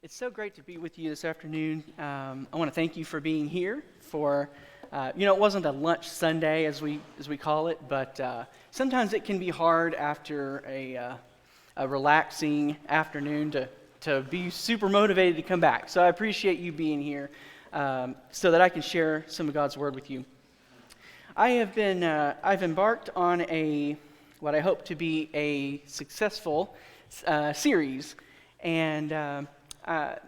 It's so great to be with you this afternoon. I want to thank you for being here for, it wasn't a lunch Sunday as we call it, but sometimes it can be hard after a relaxing afternoon to be super motivated to come back. So I appreciate you being here so that I can share some of God's Word with you. I've embarked on what I hope to be a successful series, and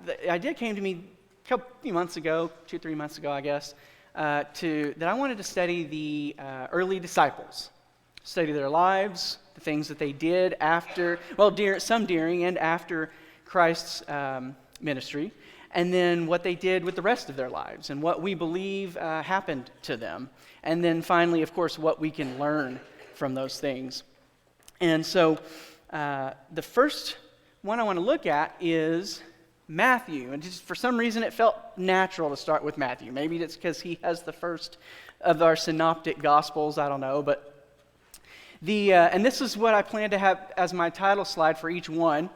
the idea came to me a few months ago, 2-3 months ago, I guess, that I wanted to study the early disciples, study their lives, the things that they did some during and after Christ's ministry, and then what they did with the rest of their lives, and what we believe happened to them, and then finally, of course, what we can learn from those things. And so the first one I want to look at is Matthew, and just for some reason it felt natural to start with Matthew. Maybe it's because he has the first of our synoptic gospels, I don't know, but and this is what I plan to have as my title slide for each one.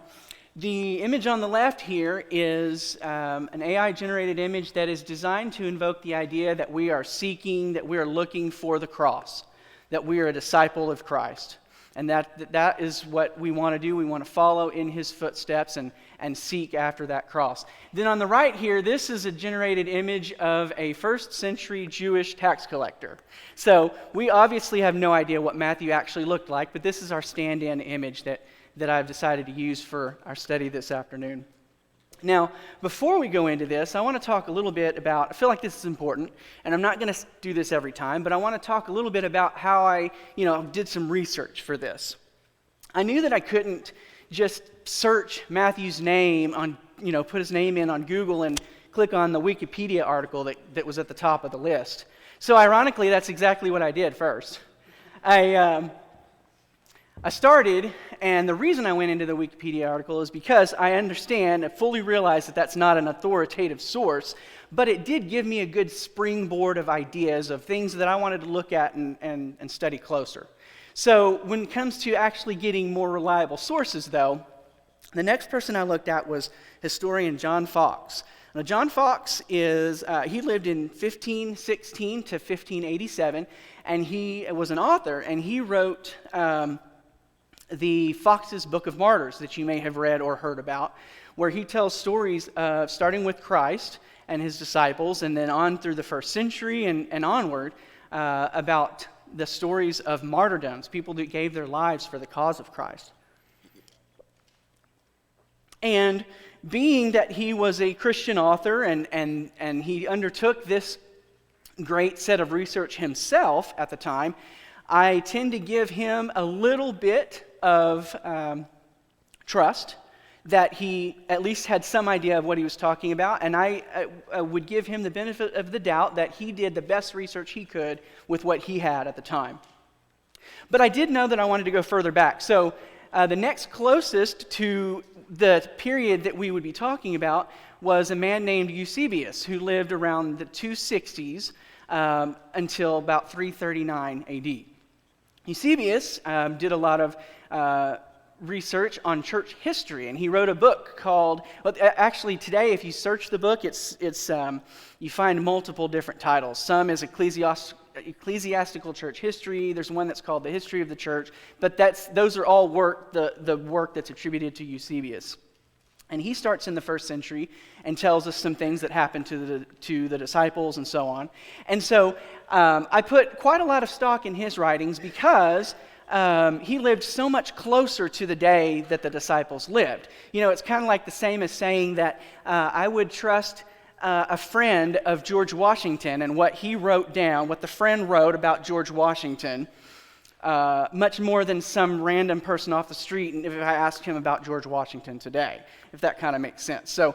The image on the left here is an AI-generated image that is designed to invoke the idea that we are seeking, that we are looking for the cross, that we are a disciple of Christ. And that is what we want to do. We want to follow in his footsteps and seek after that cross. Then on the right here, this is a generated image of a first century Jewish tax collector. So we obviously have no idea what Matthew actually looked like, but this is our stand-in image that I've decided to use for our study this afternoon. Now, before we go into this, I want to talk a little bit about, I feel like this is important, and I'm not going to do this every time, but I want to talk a little bit about how I, did some research for this. I knew that I couldn't just search Matthew's name on, put his name in on Google and click on the Wikipedia article that was at the top of the list. So ironically, that's exactly what I did first. I started, and the reason I went into the Wikipedia article is because I fully realize that that's not an authoritative source, but it did give me a good springboard of ideas of things that I wanted to look at and study closer. So when it comes to actually getting more reliable sources, though, the next person I looked at was historian John Fox. Now, John Fox he lived in 1516 to 1587, and he was an author, and he wrote the Fox's Book of Martyrs that you may have read or heard about, where he tells stories starting with Christ and his disciples, and then on through the first century and onward about the stories of martyrdoms, people that gave their lives for the cause of Christ. And being that he was a Christian author and he undertook this great set of research himself at the time, I tend to give him a little bit of trust that he at least had some idea of what he was talking about, and I would give him the benefit of the doubt that he did the best research he could with what he had at the time. But I did know that I wanted to go further back, so the next closest to the period that we would be talking about was a man named Eusebius, who lived around the 260s until about 339 AD. Eusebius did a lot of research on church history, and he wrote a book called, actually today if you search the book, it's you find multiple different titles. Some is ecclesiastical church history, there's one that's called the history of the church, but those are all the work that's attributed to Eusebius. And he starts in the first century and tells us some things that happened to the disciples and so on. And so I put quite a lot of stock in his writings because he lived so much closer to the day that the disciples lived. It's kind of like the same as saying that I would trust a friend of George Washington and what he wrote down, what the friend wrote about George Washington, much more than some random person off the street if I asked him about George Washington today, if that kind of makes sense. So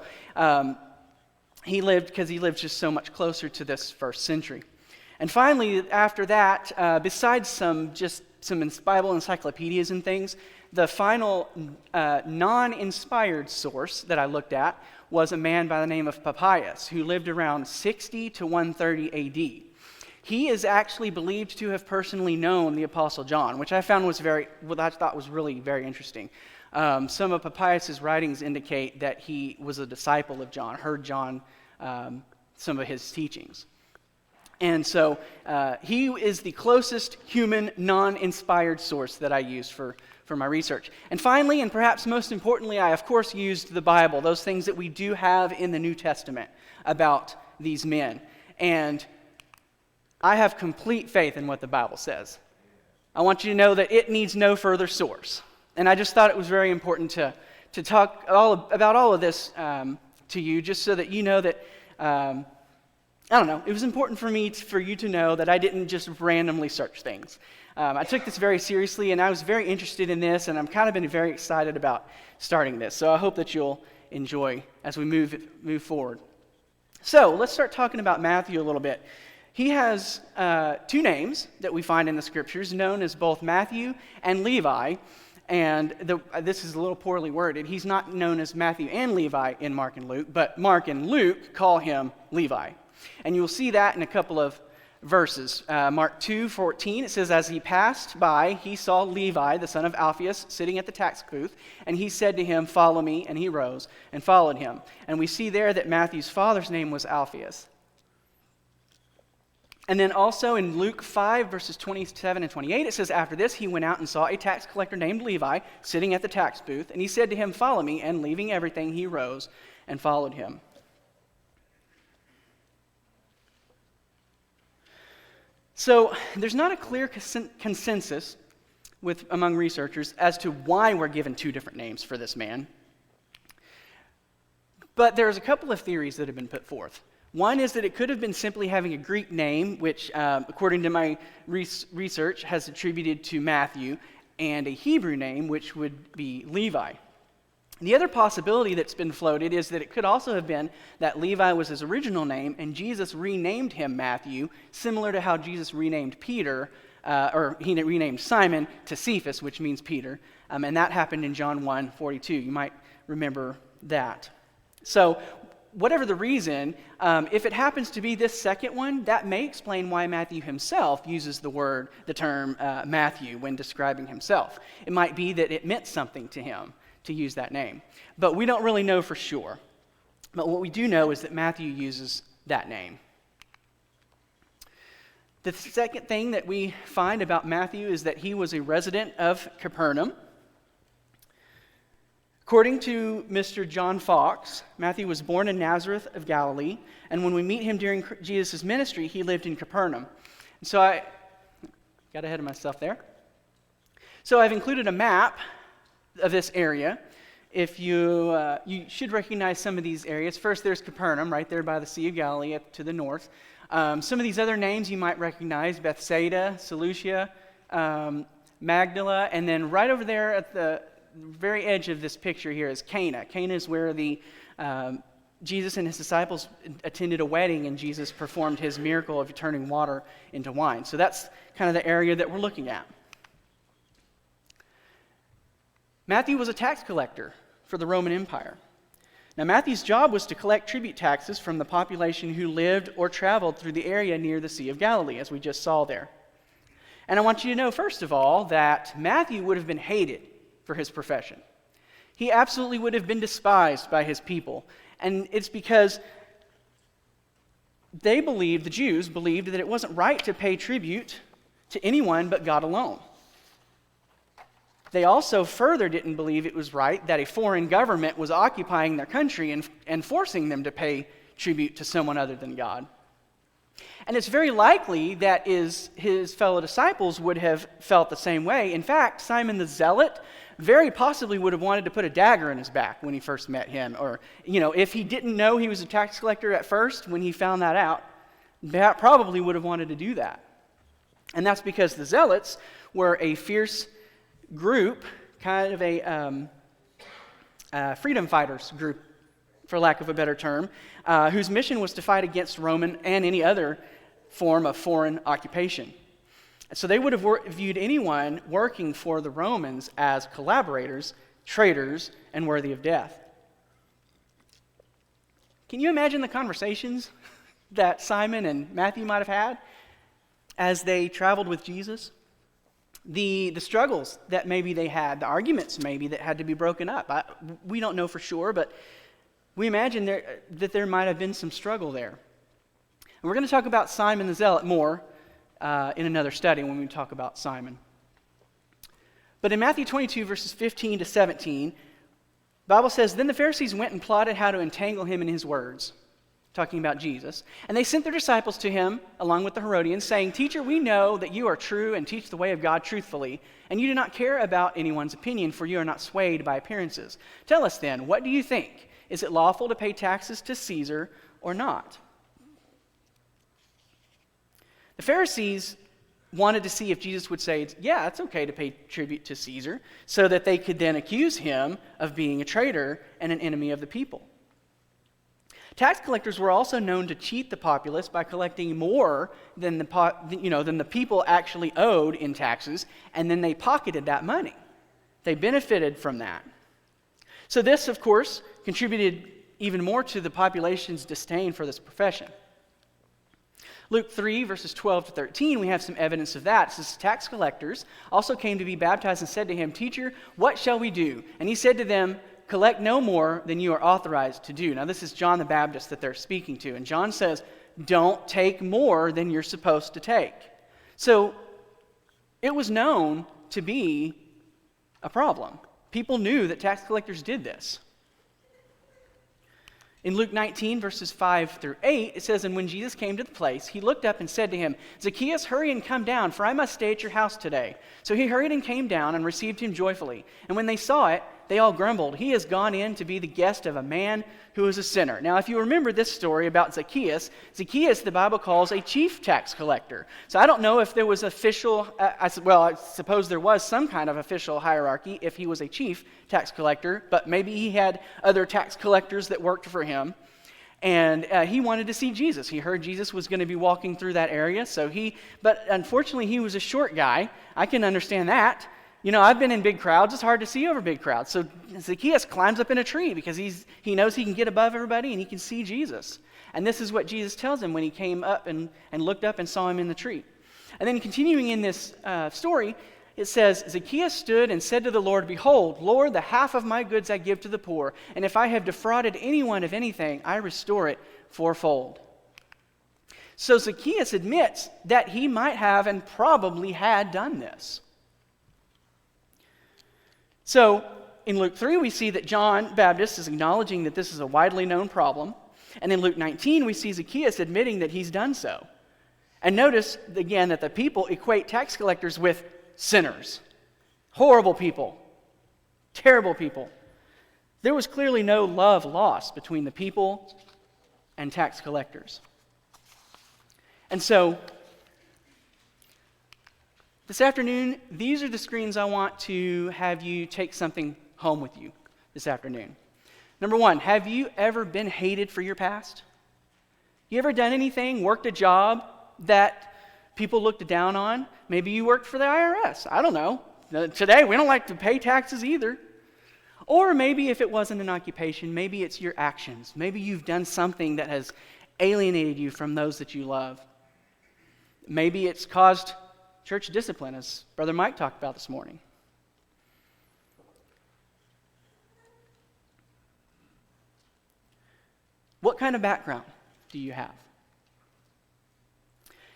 he lived just so much closer to this first century. And finally, after that, besides some Bible encyclopedias and things, the final non-inspired source that I looked at was a man by the name of Papias, who lived around 60 to 130 AD. He is actually believed to have personally known the Apostle John, which I thought was really very interesting. Some of Papias' writings indicate that he was a disciple of John, heard John some of his teachings. And so he is the closest human, non-inspired source that I used for my research. And finally, and perhaps most importantly, I of course used the Bible, those things that we do have in the New Testament about these men. And I have complete faith in what the Bible says. I want you to know that it needs no further source. And I just thought it was very important to talk about all of this to you, just so that you know that, I don't know, it was important for you to know that I didn't just randomly search things. I took this very seriously, and I was very interested in this, and I'm kind of been very excited about starting this. So I hope that you'll enjoy as we move forward. So let's start talking about Matthew a little bit. He has two names that we find in the scriptures, known as both Matthew and Levi. And this is a little poorly worded. He's not known as Matthew and Levi in Mark and Luke, but Mark and Luke call him Levi. And you'll see that in a couple of verses. Mark 2:14, it says, "As he passed by, he saw Levi, the son of Alphaeus, sitting at the tax booth, and he said to him, 'Follow me,' and he rose and followed him." And we see there that Matthew's father's name was Alphaeus. And then also in Luke 5, verses 27 and 28, it says, "After this, he went out and saw a tax collector named Levi sitting at the tax booth, and he said to him, 'Follow me,' and leaving everything, he rose and followed him." So there's not a clear consensus among researchers as to why we're given two different names for this man. But there's a couple of theories that have been put forth. One is that it could have been simply having a Greek name, which, according to my research, has attributed to Matthew, and a Hebrew name, which would be Levi. The other possibility that's been floated is that it could also have been that Levi was his original name, and Jesus renamed him Matthew, similar to how Jesus renamed Peter, or he renamed Simon to Cephas, which means Peter, and that happened in John 1:42. You might remember that. So whatever the reason, if it happens to be this second one, that may explain why Matthew himself uses the term Matthew when describing himself. It might be that it meant something to him to use that name. But we don't really know for sure. But what we do know is that Matthew uses that name. The second thing that we find about Matthew is that he was a resident of Capernaum. According to Mr. John Fox, Matthew was born in Nazareth of Galilee, and when we meet him during Jesus' ministry, he lived in Capernaum. And so I got ahead of myself there. So I've included a map of this area. If you should recognize some of these areas. First, there's Capernaum, right there by the Sea of Galilee up to the north. Some of these other names you might recognize: Bethsaida, Seleucia, Magdala, and then right over there at the very edge of this picture here is Cana. Cana is where Jesus and his disciples attended a wedding, and Jesus performed his miracle of turning water into wine. So that's kind of the area that we're looking at. Matthew was a tax collector for the Roman Empire. Now, Matthew's job was to collect tribute taxes from the population who lived or traveled through the area near the Sea of Galilee, as we just saw there. And I want you to know, first of all, that Matthew would have been hated for his profession. He absolutely would have been despised by his people. And it's because the Jews believed that it wasn't right to pay tribute to anyone but God alone. They also further didn't believe it was right that a foreign government was occupying their country and forcing them to pay tribute to someone other than God. And it's very likely that his fellow disciples would have felt the same way. In fact, Simon the Zealot very possibly would have wanted to put a dagger in his back when he first met him. Or, if he didn't know he was a tax collector at first, when he found that out, that probably would have wanted to do that. And that's because the Zealots were a fierce group, kind of a freedom fighters group, for lack of a better term, whose mission was to fight against Roman and any other form of foreign occupation. So they would have viewed anyone working for the Romans as collaborators, traitors, and worthy of death. Can you imagine the conversations that Simon and Matthew might have had as they traveled with Jesus? the struggles that maybe they had, the arguments maybe that had to be broken up. We don't know for sure, but we imagine that there might have been some struggle there. And we're going to talk about Simon the Zealot more in another study when we talk about Simon. But in Matthew 22, verses 15 to 17, the Bible says, "Then the Pharisees went and plotted how to entangle him in his words," talking about Jesus. "And they sent their disciples to him, along with the Herodians, saying, 'Teacher, we know that you are true and teach the way of God truthfully, and you do not care about anyone's opinion, for you are not swayed by appearances. Tell us then, what do you think? Is it lawful to pay taxes to Caesar or not?'" The Pharisees wanted to see if Jesus would say, "Yeah, it's okay to pay tribute to Caesar," so that they could then accuse him of being a traitor and an enemy of the people. Tax collectors were also known to cheat the populace by collecting more than the people actually owed in taxes, and then they pocketed that money. They benefited from that. So this, of course, contributed even more to the population's disdain for this profession. Luke 3, verses 12 to 13, we have some evidence of that. It says, "Tax collectors also came to be baptized and said to him, 'Teacher, what shall we do?' And he said to them, 'Collect no more than you are authorized to do.'" Now this is John the Baptist that they're speaking to. And John says, don't take more than you're supposed to take. So it was known to be a problem. People knew that tax collectors did this. In Luke 19, verses 5 through 8, it says, "And when Jesus came to the place, he looked up and said to him, 'Zacchaeus, hurry and come down, for I must stay at your house today.' So he hurried and came down and received him joyfully. And when they saw it, they all grumbled, 'He has gone in to be the guest of a man who is a sinner.'" Now, if you remember this story about Zacchaeus, the Bible calls a chief tax collector. So I don't know if there was official, I suppose there was some kind of official hierarchy if he was a chief tax collector, but maybe he had other tax collectors that worked for him. And he wanted to see Jesus. He heard Jesus was going to be walking through that area. But unfortunately, he was a short guy. I can understand that. You know, I've been in big crowds. It's hard to see over big crowds. So Zacchaeus climbs up in a tree because he knows he can get above everybody and he can see Jesus. And this is what Jesus tells him when he came up and looked up and saw him in the tree. And then continuing in this story, it says, "Zacchaeus stood and said to the Lord, 'Behold, Lord, the half of my goods I give to the poor, and if I have defrauded anyone of anything, I restore it fourfold.'" So Zacchaeus admits that he might have and probably had done this. So in Luke 3, we see that John Baptist is acknowledging that this is a widely known problem. And in Luke 19, we see Zacchaeus admitting that he's done so. And notice, again, that the people equate tax collectors with sinners, horrible people, terrible people. There was clearly no love lost between the people and tax collectors. And so, this afternoon, these are the screens I want to have you take something home with you this afternoon. Number one, have you ever been hated for your past? You ever done anything, worked a job that people looked down on? Maybe you worked for the IRS. I don't know. Today, we don't like to pay taxes either. Or maybe if it wasn't an occupation, maybe it's your actions. Maybe you've done something that has alienated you from those that you love. Maybe it's caused church discipline, as Brother Mike talked about this morning. What kind of background do you have?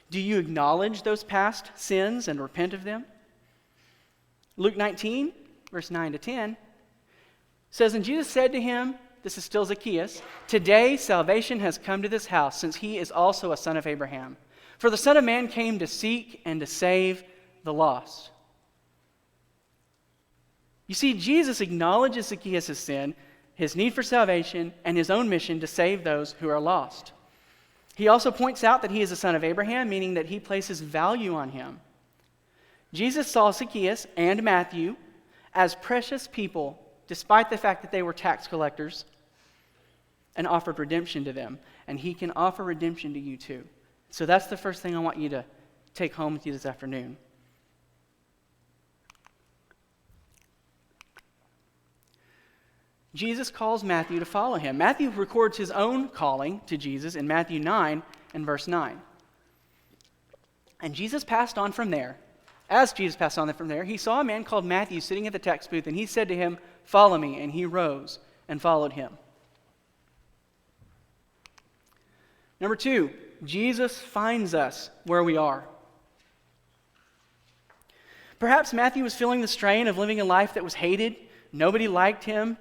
Do you acknowledge those past sins and repent of them? Luke 19, verse 9 to 10, says, "And Jesus said to him," this is still Zacchaeus, "Today salvation has come to this house, since he is also a son of Abraham. For the Son of Man came to seek and to save the lost." You see, Jesus acknowledges Zacchaeus' sin, his need for salvation, and his own mission to save those who are lost. He also points out that he is a son of Abraham, meaning that he places value on him. Jesus saw Zacchaeus and Matthew as precious people, despite the fact that they were tax collectors, and offered redemption to them. And he can offer redemption to you too. So that's the first thing I want you to take home with you this afternoon. Jesus calls Matthew to follow him. Matthew records his own calling to Jesus in Matthew 9 and verse 9. "And Jesus passed on from there As Jesus passed on from there, he saw a man called Matthew sitting at the tax booth, and he said to him, "Follow me." And he rose and followed him. Number 2, Jesus finds us where we are. Perhaps Matthew was feeling the strain of living a life that was hated. Nobody liked him.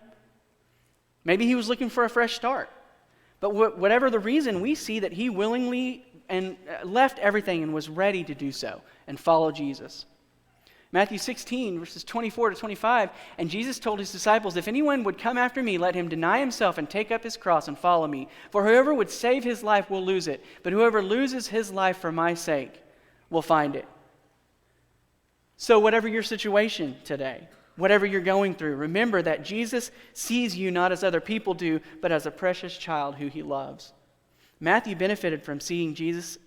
Maybe he was looking for a fresh start. But whatever the reason, we see that he willingly and left everything and was ready to do so and follow Jesus. Matthew 16, verses 24 to 25, and Jesus told his disciples, "If anyone would come after me, let him deny himself and take up his cross and follow me. For whoever would save his life will lose it, but whoever loses his life for my sake will find it." So whatever your situation today, whatever you're going through, remember that Jesus sees you not as other people do, but as a precious child who he loves. Matthew benefited from Jesus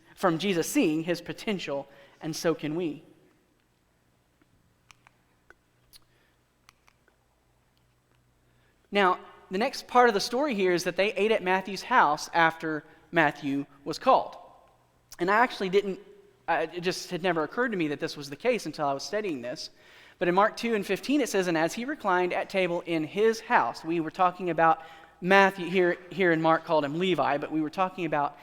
seeing his potential, and so can we. Now, the next part of the story here is that they ate at Matthew's house after Matthew was called. And I actually it just had never occurred to me that this was the case until I was studying this. But in Mark 2 and 15 it says, "And as he reclined at table in his house," we were talking about Matthew, here in Mark called him Levi, but we were talking about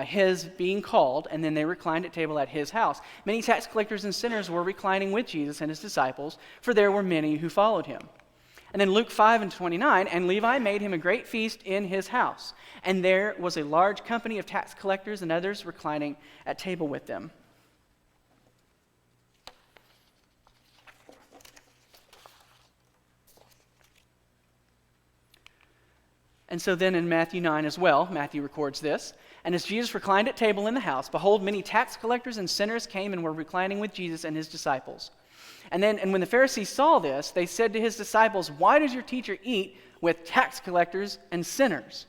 his being called, and then they reclined at table at his house. Many tax collectors and sinners were reclining with Jesus and his disciples, for there were many who followed him. And then Luke 5 and 29, "And Levi made him a great feast in his house. And there was a large company of tax collectors and others reclining at table with them." And so then in Matthew 9 as well, Matthew records this, "And as Jesus reclined at table in the house, behold, many tax collectors and sinners came and were reclining with Jesus and his disciples. And when the Pharisees saw this, they said to his disciples, 'Why does your teacher eat with tax collectors and sinners?'"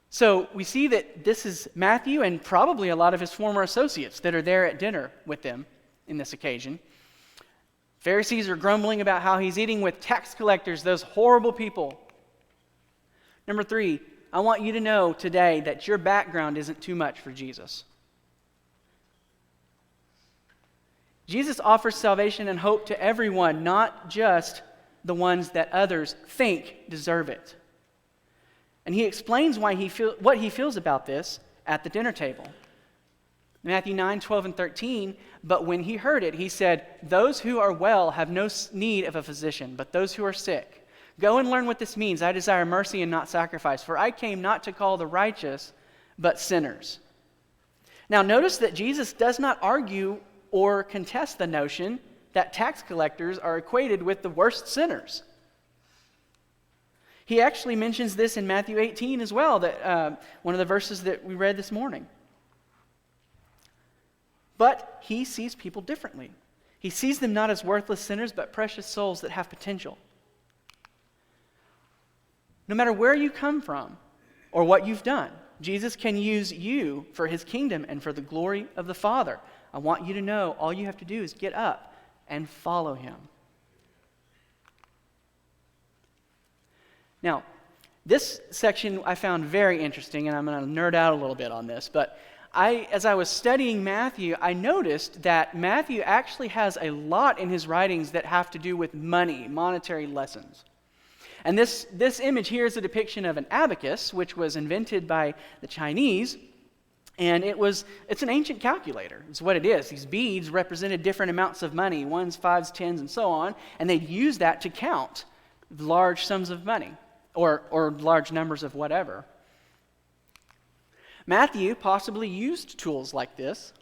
So we see that this is Matthew and probably a lot of his former associates that are there at dinner with them in this occasion. Pharisees are grumbling about how he's eating with tax collectors, those horrible people. Number 3, I want you to know today that your background isn't too much for Jesus. Jesus offers salvation and hope to everyone, not just the ones that others think deserve it. And he explains what he feels about this at the dinner table. Matthew 9, 12, and 13, "But when he heard it, he said, 'Those who are well have no need of a physician, but those who are sick. Go and learn what this means. I desire mercy and not sacrifice, for I came not to call the righteous, but sinners.'" Now notice that Jesus does not argue or contest the notion that tax collectors are equated with the worst sinners. He actually mentions this in Matthew 18 as well, that one of the verses that we read this morning. But he sees people differently. He sees them not as worthless sinners, but precious souls that have potential. No matter where you come from or what you've done, Jesus can use you for his kingdom and for the glory of the Father. I want you to know all you have to do is get up and follow him. Now, this section I found very interesting, and I'm going to nerd out a little bit on this, but as I was studying Matthew, I noticed that Matthew actually has a lot in his writings that have to do with money, monetary lessons. And this image here is a depiction of an abacus, which was invented by the Chinese, and it's an ancient calculator. It's what it is. These beads represented different amounts of money, 1s, 5s, 10s, and so on, and they'd use that to count large sums of money or large numbers of whatever. Matthew possibly used tools like this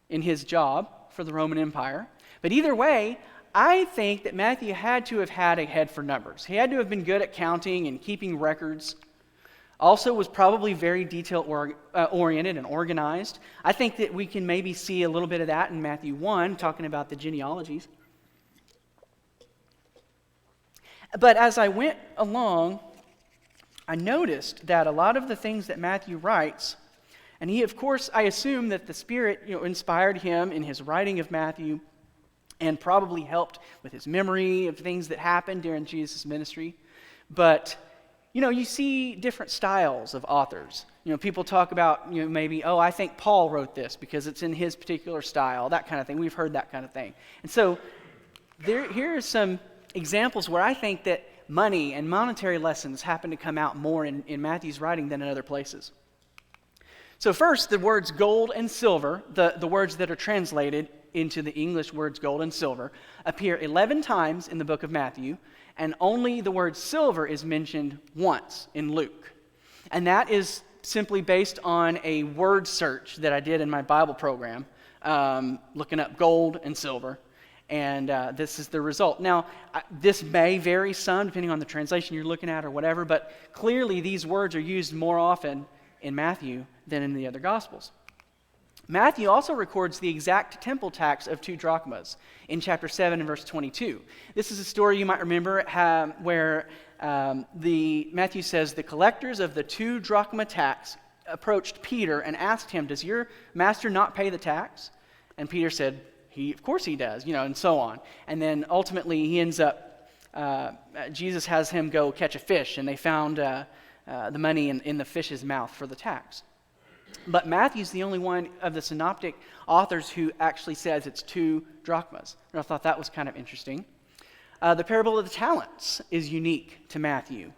in his job for the Roman Empire. But either way, I think that Matthew had to have had a head for numbers. He had to have been good at counting and keeping records. Also was probably very detail-oriented and organized. I think that we can maybe see a little bit of that in Matthew 1, talking about the genealogies. But as I went along, I noticed that a lot of the things that Matthew writes, and he, of course, I assume that the Spirit inspired him in his writing of Matthew and probably helped with his memory of things that happened during Jesus' ministry. But, You see different styles of authors. People talk about, maybe, oh, I think Paul wrote this because it's in his particular style, that kind of thing. We've heard that kind of thing. And so here are some examples where I think that money and monetary lessons happen to come out more in Matthew's writing than in other places. So first, the words gold and silver, the words that are translated into the English words gold and silver, appear 11 times in the book of Matthew, and only the word silver is mentioned once in Luke. And that is simply based on a word search that I did in my Bible program, looking up gold and silver, and this is the result. Now, this may vary some depending on the translation you're looking at or whatever, but clearly these words are used more often in Matthew than in the other Gospels. Matthew also records the exact temple tax of 2 drachmas in chapter 7 and verse 22. This is a story you might remember where Matthew says, the collectors of the 2 drachma tax approached Peter and asked him, does your master not pay the tax? And Peter said, of course he does, and so on. And then ultimately he ends up, Jesus has him go catch a fish, and they found the money in the fish's mouth for the tax. But Matthew's the only one of the synoptic authors who actually says it's 2 drachmas. And I thought that was kind of interesting. The parable of the talents is unique to Matthew.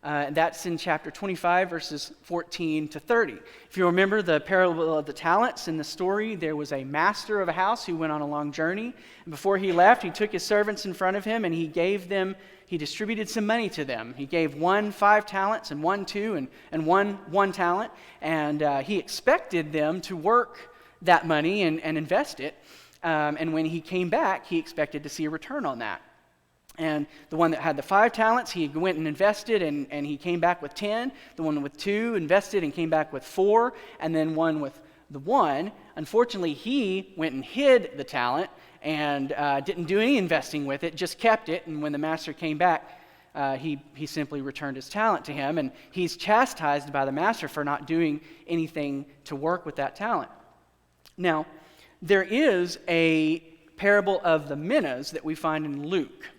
That's in chapter 25, verses 14 to 30. If you remember the parable of the talents in the story, there was a master of a house who went on a long journey. And before he left, he took his servants in front of him and he distributed some money to them. He gave one 5 talents and one 2 and one 1 talent. And he expected them to work that money and invest it. And when he came back, he expected to see a return on that. And the one that had the 5 talents, he went and invested, and he came back with 10. The one with 2 invested and came back with 4. And then one with the 1, unfortunately, he went and hid the talent and didn't do any investing with it, just kept it. And when the master came back, he simply returned his talent to him. And he's chastised by the master for not doing anything to work with that talent. Now, there is a parable of the minas that we find in Luke.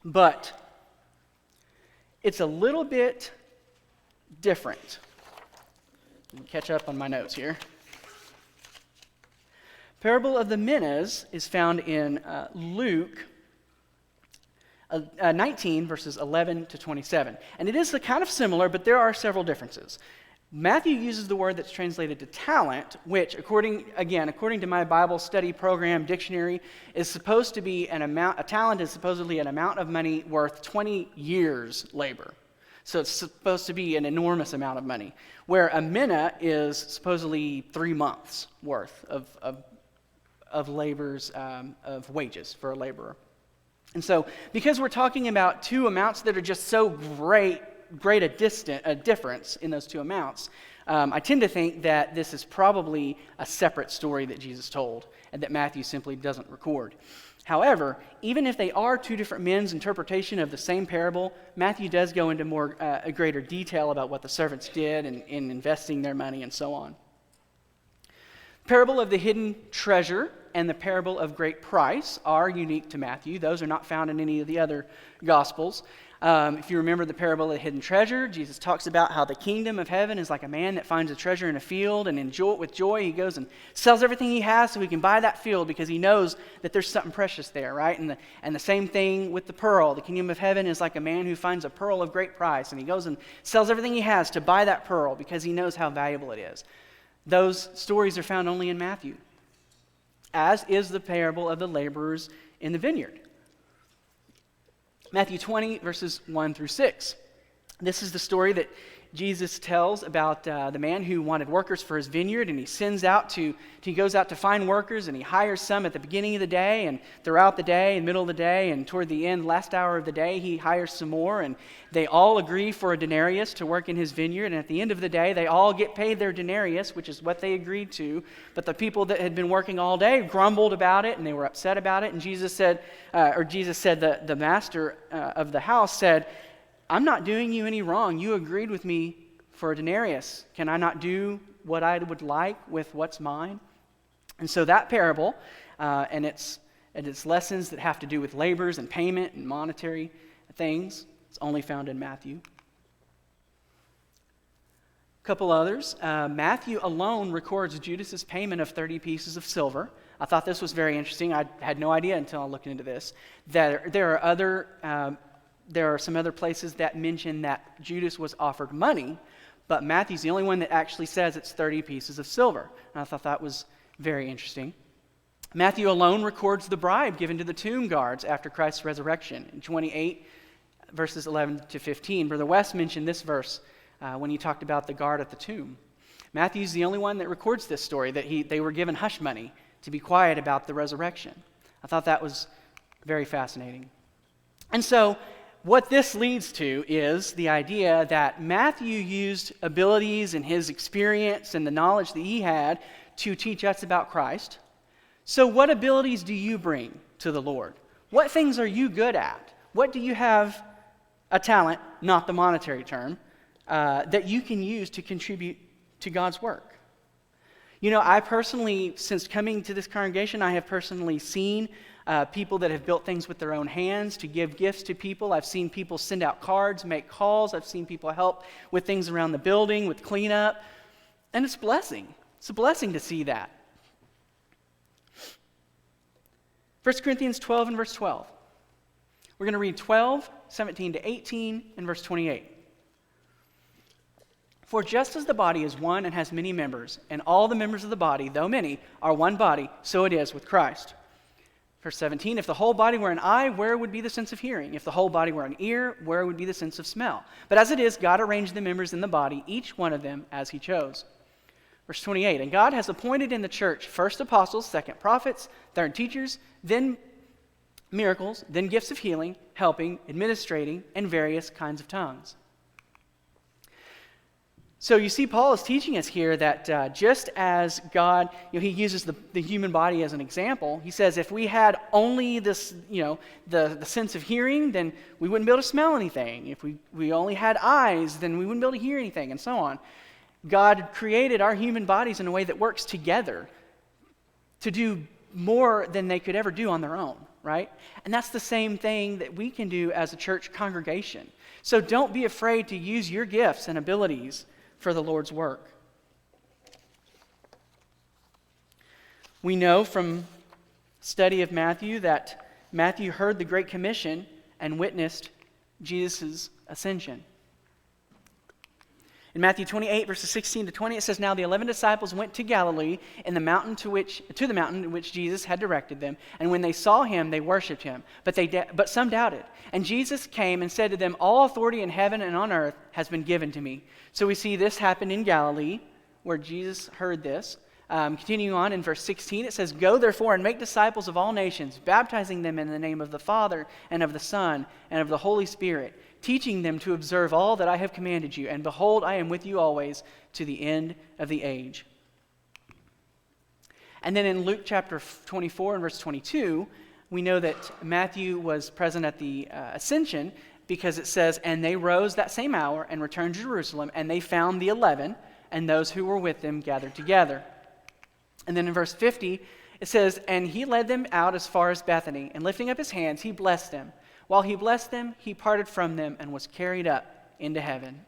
But it's a little bit different. Let me catch up on my notes here. Parable of the minas is found in Luke 19, verses 11 to 27. And it is kind of similar, but there are several differences. Matthew uses the word that's translated to talent, which, according to my Bible study program dictionary, is supposed to be a talent is supposedly an amount of money worth 20 years' labor. So it's supposed to be an enormous amount of money, where a mina is supposedly 3 months' worth of labor's of wages for a laborer. And so, because we're talking about 2 amounts that are just so great a difference in those 2 amounts, I tend to think that this is probably a separate story that Jesus told and that Matthew simply doesn't record. However, even if they are 2 different men's interpretation of the same parable, Matthew does go into a greater detail about what the servants did in investing their money and so on. Parable of the hidden treasure and the parable of great price are unique to Matthew. Those are not found in any of the other Gospels. If you remember the parable of the hidden treasure, Jesus talks about how the kingdom of heaven is like a man that finds a treasure in a field, and with joy he goes and sells everything he has so he can buy that field because he knows that there's something precious there, right? And the same thing with the pearl. The kingdom of heaven is like a man who finds a pearl of great price, and he goes and sells everything he has to buy that pearl because he knows how valuable it is. Those stories are found only in Matthew, as is the parable of the laborers in the vineyard. Matthew 20, verses 1 through 6. This is the story that Jesus tells about the man who wanted workers for his vineyard, and he goes out to find workers, and he hires some at the beginning of the day, and throughout the day, in the middle of the day, and toward the end, last hour of the day, he hires some more, and they all agree for a denarius to work in his vineyard, and at the end of the day, they all get paid their denarius, which is what they agreed to, but the people that had been working all day grumbled about it, and they were upset about it, and Jesus said, the master of the house said, I'm not doing you any wrong. You agreed with me for a denarius. Can I not do what I would like with what's mine? And so that parable and its lessons that have to do with labors and payment and monetary things, it's only found in Matthew. A couple others. Matthew alone records Judas's payment of 30 pieces of silver. I thought this was very interesting. I had no idea until I looked into this. That there are some other places that mention that Judas was offered money, but Matthew's the only one that actually says it's 30 pieces of silver. And I thought that was very interesting. Matthew alone records the bribe given to the tomb guards after Christ's resurrection in 28, verses 11 to 15. Brother West mentioned this verse when he talked about the guard at the tomb. Matthew's the only one that records this story, that they were given hush money to be quiet about the resurrection. I thought that was very fascinating. And so what this leads to is the idea that Matthew used abilities and his experience and the knowledge that he had to teach us about Christ. So what abilities do you bring to the Lord? What things are you good at? What do you have a talent, not the monetary term, that you can use to contribute to God's work? You know, I personally, since coming to this congregation, I have personally seen people that have built things with their own hands to give gifts to people. I've seen people send out cards, make calls. I've seen people help with things around the building, with cleanup. And it's a blessing. It's a blessing to see that. 1 Corinthians 12 and verse 12. We're going to read 12, 17 to 18, and verse 28. For just as the body is one and has many members, and all the members of the body, though many, are one body, so it is with Christ. Verse 17, if the whole body were an eye, where would be the sense of hearing? If the whole body were an ear, where would be the sense of smell? But as it is, God arranged the members in the body, each one of them as he chose. Verse 28, and God has appointed in the church first apostles, second prophets, third teachers, then miracles, then gifts of healing, helping, administrating, and various kinds of tongues. So you see, Paul is teaching us here that just as God, he uses the human body as an example. He says if we had only this, the sense of hearing, then we wouldn't be able to smell anything. If we only had eyes, then we wouldn't be able to hear anything, and so on. God created our human bodies in a way that works together to do more than they could ever do on their own, right? And that's the same thing that we can do as a church congregation. So don't be afraid to use your gifts and abilities for the Lord's work. We know from study of Matthew that Matthew heard the Great Commission and witnessed Jesus' ascension. In Matthew 28, verses 16 to 20, it says, now the 11 disciples went to Galilee to the mountain in which Jesus had directed them. And when they saw him, they worshipped him. But some doubted. And Jesus came and said to them, all authority in heaven and on earth has been given to me. So we see this happen in Galilee, where Jesus heard this. Continuing on in verse 16, it says, go therefore and make disciples of all nations, baptizing them in the name of the Father and of the Son and of the Holy Spirit, teaching them to observe all that I have commanded you. And behold, I am with you always to the end of the age. And then in Luke chapter 24 and verse 22, we know that Matthew was present at the ascension because it says, and they rose that same hour and returned to Jerusalem, and they found the 11 and those who were with them gathered together. And then in verse 50, it says, and he led them out as far as Bethany, and lifting up his hands, he blessed them. While he blessed them, he parted from them and was carried up into heaven.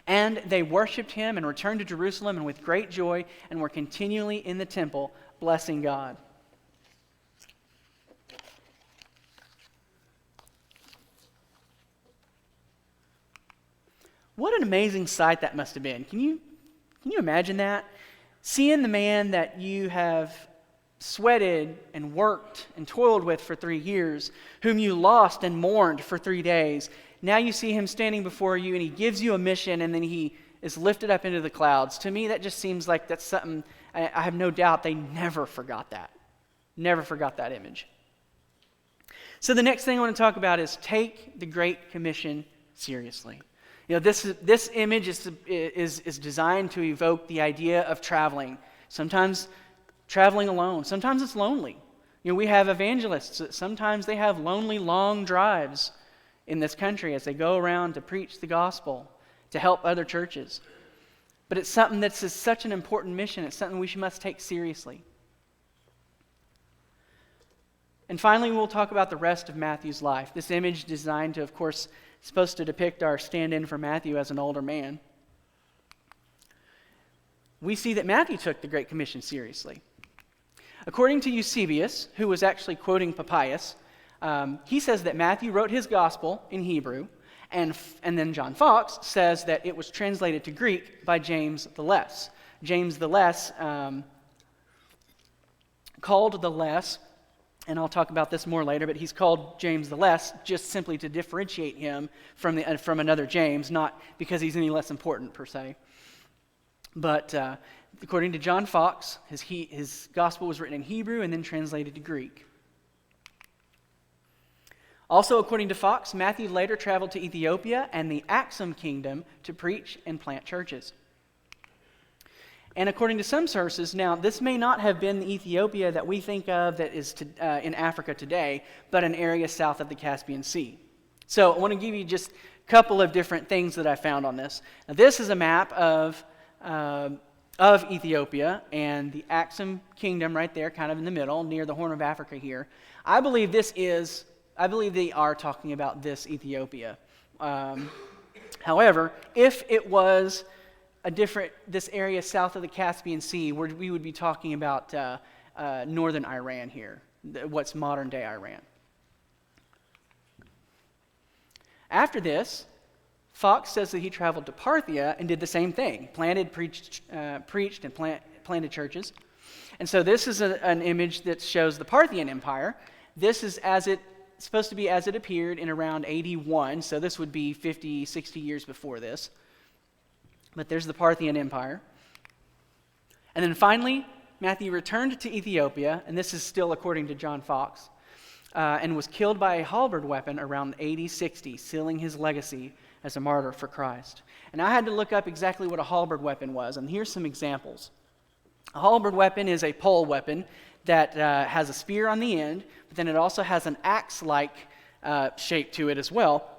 And they worshipped him and returned to Jerusalem and with great joy and were continually in the temple blessing God. What an amazing sight that must have been. Can you imagine that? Seeing the man that you have sweated and worked and toiled with for 3 years, whom you lost and mourned for 3 days. Now you see him standing before you and he gives you a mission and then he is lifted up into the clouds. To me, that just seems like that's something, I have no doubt they never forgot that. Never forgot that image. So the next thing I want to talk about is take the Great Commission seriously. This image is designed to evoke the idea of traveling. Sometimes traveling alone. Sometimes it's lonely. We have evangelists. Sometimes they have lonely, long drives in this country as they go around to preach the gospel, to help other churches. But it's something that's such an important mission. It's something we must take seriously. And finally, we'll talk about the rest of Matthew's life. This image designed to, of course, supposed to depict our stand-in for Matthew as an older man. we see that Matthew took the Great Commission seriously. According to Eusebius, who was actually quoting Papias, he says that Matthew wrote his gospel in Hebrew, and then John Fox says that it was translated to Greek by James the Less. James the Less, called the Less, and I'll talk about this more later, but he's called James the Less just simply to differentiate him from another James, not because he's any less important per se. But according to John Fox, his gospel was written in Hebrew and then translated to Greek. Also, according to Fox, Matthew later traveled to Ethiopia and the Axum kingdom to preach and plant churches. And according to some sources, now this may not have been the Ethiopia that we think of that is in Africa today, but an area south of the Caspian Sea. So I want to give you just a couple of different things that I found on this. Now, this is a map of Ethiopia and the Axum kingdom right there, kind of in the middle, near the Horn of Africa here. I believe they are talking about this Ethiopia. However, if it was this area south of the Caspian Sea, we would be talking about northern Iran here, what's modern day Iran. After this, Fox says that he traveled to Parthia and did the same thing, preached, and planted churches. And so this is an image that shows the Parthian Empire. This is supposed to be as it appeared in around 81, so this would be 50, 60 years before this. But there's the Parthian Empire. And then finally, Matthew returned to Ethiopia, and this is still according to John Fox, and was killed by a halberd weapon around AD 60, sealing his legacy as a martyr for Christ. And I had to look up exactly what a halberd weapon was, and here's some examples. A halberd weapon is a pole weapon that has a spear on the end, but then it also has an axe-like shape to it as well.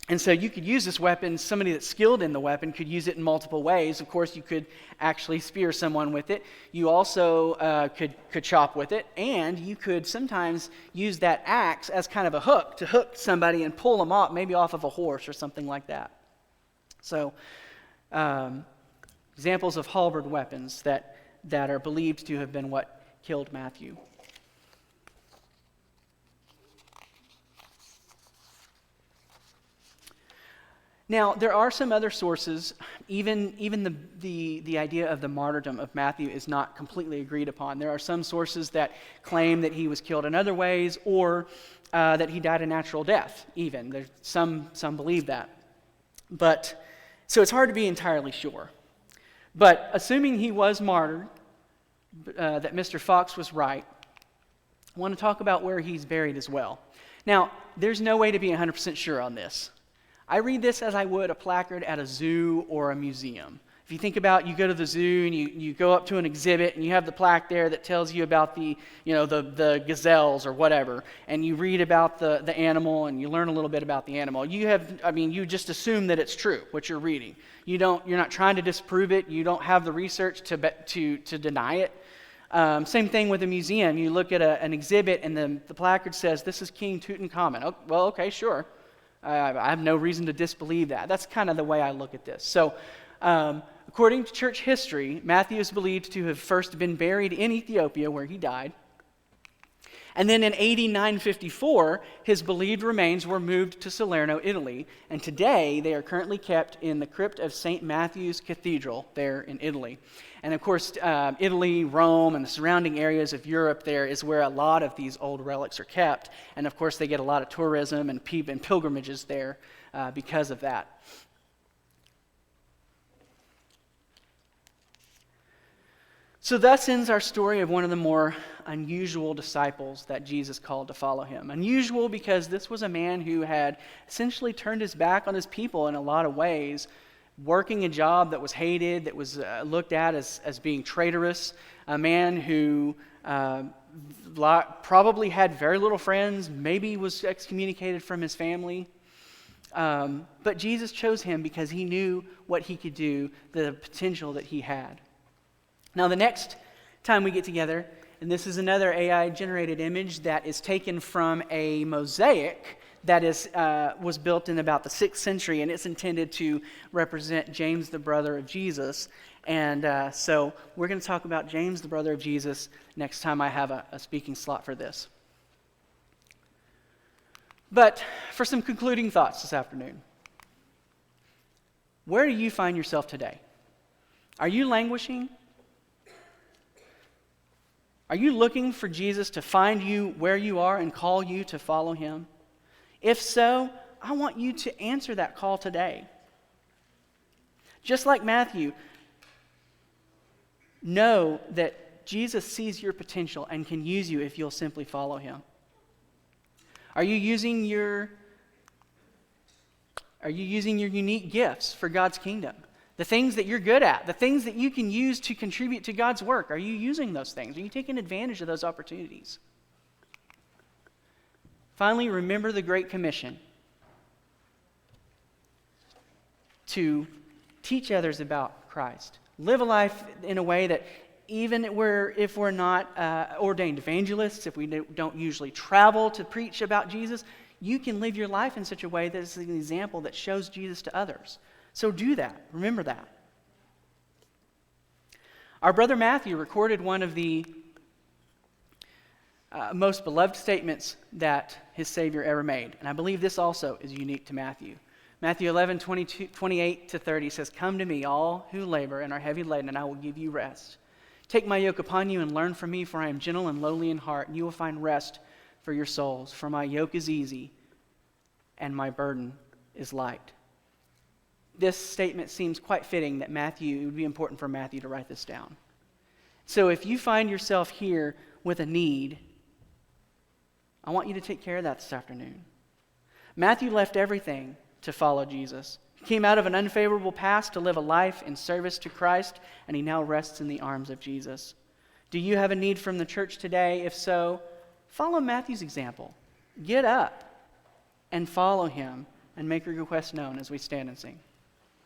And so you could use this weapon, somebody that's skilled in the weapon could use it in multiple ways. Of course, you could actually spear someone with it. You also could chop with it, and you could sometimes use that axe as kind of a hook to hook somebody and pull them off, maybe off of a horse or something like that. So, examples of halberd weapons that are believed to have been what killed Matthew. Now, there are some other sources, even the idea of the martyrdom of Matthew is not completely agreed upon. There are some sources that claim that he was killed in other ways, or that he died a natural death, even. There's some believe that. But, so it's hard to be entirely sure. But assuming he was martyred, that Mr. Fox was right, I want to talk about where he's buried as well. Now, there's no way to be 100% sure on this. I read this as I would a placard at a zoo or a museum. If you think about, you go to the zoo and you go up to an exhibit and you have the plaque there that tells you about the gazelles or whatever, and you read about the animal and you learn a little bit about the animal. You just assume that it's true what you're reading. You're not trying to disprove it. You don't have the research to deny it. Same thing with a museum. You look at an exhibit and the placard says, "This is King Tutankhamun." Oh, well, okay, sure. I have no reason to disbelieve that. That's kind of the way I look at this. So, according to church history, Matthew is believed to have first been buried in Ethiopia, where he died. And then in AD 954, his believed remains were moved to Salerno, Italy. And today, they are currently kept in the crypt of St. Matthew's Cathedral there in Italy. And of course, Italy, Rome, and the surrounding areas of Europe there is where a lot of these old relics are kept. And of course, they get a lot of tourism and pilgrimages there because of that. So thus ends our story of one of the more unusual disciples that Jesus called to follow him. Unusual because this was a man who had essentially turned his back on his people in a lot of ways, working a job that was hated, that was looked at as being traitorous, a man who probably had very little friends, maybe was excommunicated from his family. But Jesus chose him because he knew what he could do, the potential that he had. Now, the next time we get together, and this is another AI-generated image that is taken from a mosaic that was built in about the 6th century, and it's intended to represent James, the brother of Jesus. And so we're going to talk about James, the brother of Jesus, next time I have a speaking slot for this. But for some concluding thoughts this afternoon, where do you find yourself today? Are you languishing? Are you looking for Jesus to find you where you are and call you to follow him? If so, I want you to answer that call today. Just like Matthew, know that Jesus sees your potential and can use you if you'll simply follow him. Are you using your unique gifts for God's kingdom? The things that you're good at, the things that you can use to contribute to God's work, are you using those things? Are you taking advantage of those opportunities? Finally, remember the Great Commission to teach others about Christ. Live a life in a way that even if we're not ordained evangelists, if we don't usually travel to preach about Jesus, you can live your life in such a way that it's an example that shows Jesus to others. So do that. Remember that. Our brother Matthew recorded one of the most beloved statements that his Savior ever made. And I believe this also is unique to Matthew. Matthew 11:28-30 says, "Come to me, all who labor and are heavy laden, and I will give you rest. Take my yoke upon you and learn from me, for I am gentle and lowly in heart, and you will find rest for your souls. For my yoke is easy, and my burden is light." This statement seems quite fitting it would be important for Matthew to write this down. So if you find yourself here with a need, I want you to take care of that this afternoon. Matthew left everything to follow Jesus. He came out of an unfavorable past to live a life in service to Christ, and he now rests in the arms of Jesus. Do you have a need from the church today? If so, follow Matthew's example. Get up and follow him and make your request known as we stand and sing.